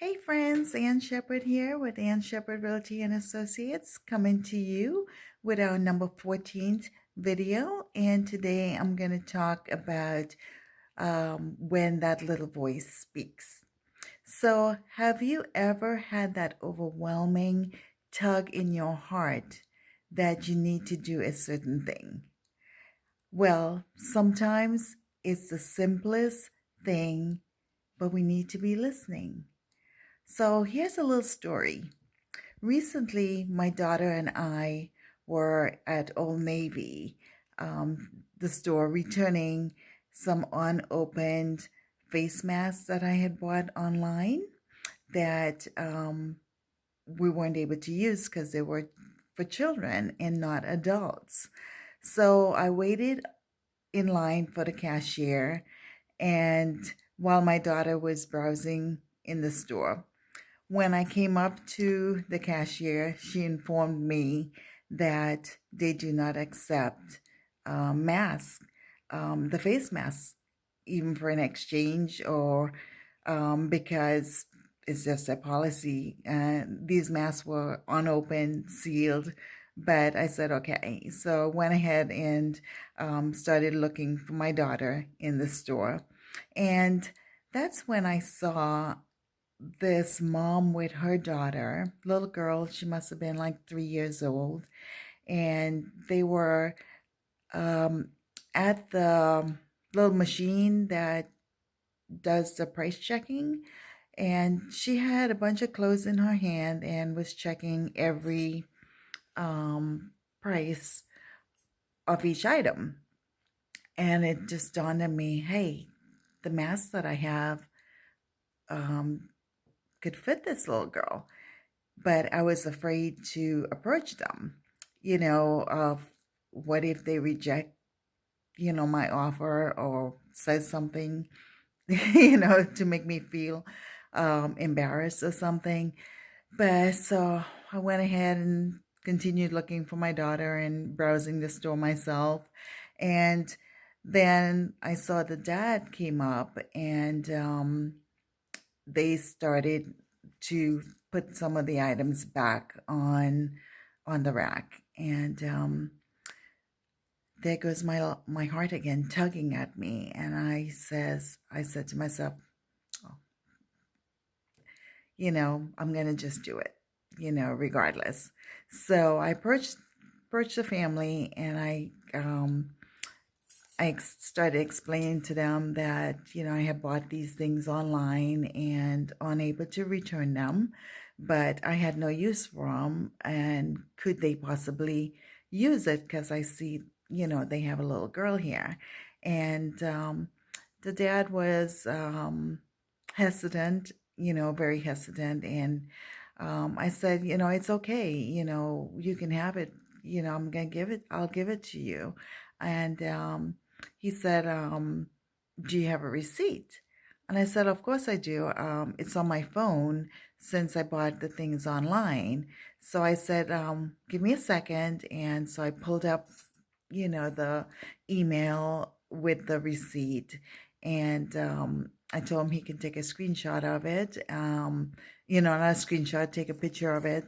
Hey friends, Ann Shepherd here with Ann Shepherd Realty and Associates coming to you with our number 14th video. And today I'm going to talk about when that little voice speaks. So, have you ever had that overwhelming tug in your heart that you need to do a certain thing? Well, sometimes it's the simplest thing, but we need to be listening. So here's a little story. Recently, my daughter and I were at Old Navy, the store, returning some unopened face masks that I had bought online that we weren't able to use because they were for children and not adults. So I waited in line for the cashier, and while my daughter was browsing in the store, when I came up to the cashier, she informed me that they do not accept masks, the face masks, even for an exchange or because it's just a policy. These masks were unopened, sealed, but I said, okay. So I went ahead and started looking for my daughter in the store. And that's when I saw this mom with her daughter, little girl. She must have been like 3 years old, and they were um, at the little machine that does the price checking, and she had a bunch of clothes in her hand and was checking every price of each item. And it just dawned on me, hey, the mask that I have um, could fit this little girl. But I was afraid to approach them, of what if they reject, my offer or says something, to make me feel embarrassed or something. But so I went ahead and continued looking for my daughter and browsing the store myself. And then I saw the dad came up, and they started to put some of the items back on the rack, and there goes my heart again tugging at me, and I said to myself, oh, I'm gonna just do it, regardless. So I approached the family, and I started explaining to them that, I had bought these things online and unable to return them, but I had no use for them. And could they possibly use it? Because I see, they have a little girl here. And the dad was hesitant, very hesitant. And I said, it's okay. You can have it. I'll give it to you. And he said, do you have a receipt? And I said, of course I do. It's on my phone since I bought the things online. So I said, give me a second. And so I pulled up, the email with the receipt. And I told him he can take a screenshot of it. Not a screenshot, take a picture of it.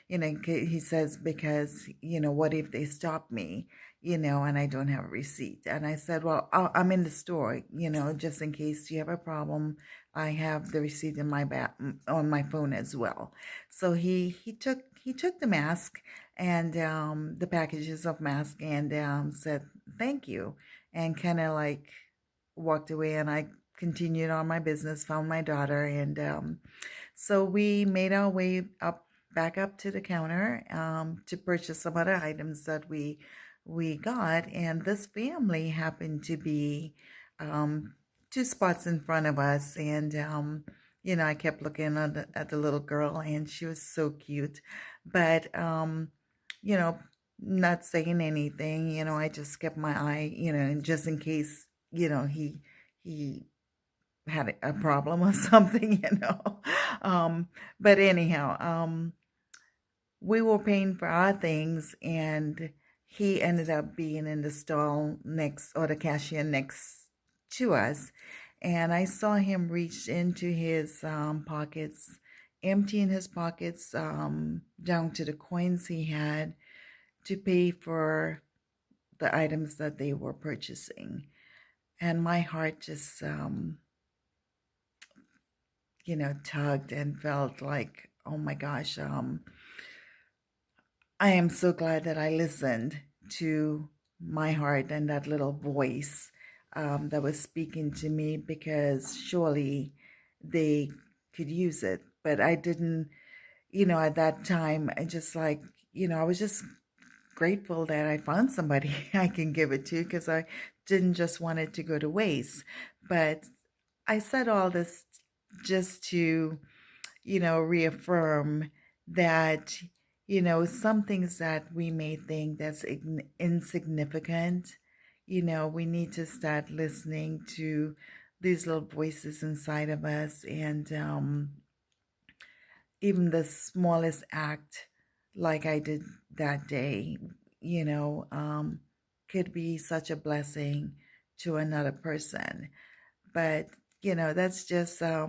He says, because, what if they stop me? And I don't have a receipt. And I said, well, I'm in the store, just in case you have a problem. I have the receipt in my on my phone as well. So he took the mask and the packages of mask, and said thank you, and kind of like walked away. And I continued on my business, found my daughter, and so we made our way back up to the counter to purchase some other items that we got. And this family happened to be two spots in front of us, and I kept looking at the little girl, and she was so cute, but you know not saying anything. I just kept my eye, just in case, he had a problem or something. But anyhow, we were paying for our things, and he ended up being in the stall next, or the cashier next to us. and I saw him reach into his pockets, emptying his pockets down to the coins he had to pay for the items that they were purchasing. And my heart just, tugged and felt like, oh my gosh, I am so glad that I listened to my heart and that little voice that was speaking to me, because surely they could use it. But I didn't, at that time, I just like, I was just grateful that I found somebody I can give it to, because I didn't just want it to go to waste. But I said all this just to, reaffirm that, some things that we may think that's insignificant, we need to start listening to these little voices inside of us. And even the smallest act, like I did that day, you know, um, could be such a blessing to another person. But, that's just a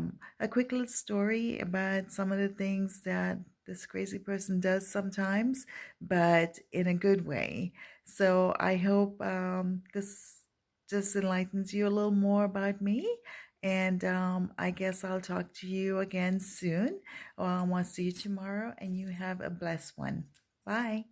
quick little story about some of the things that this crazy person does sometimes, but in a good way. So I hope this just enlightens you a little more about me. And I guess I'll talk to you again soon. I'll see you tomorrow, and you have a blessed one. Bye.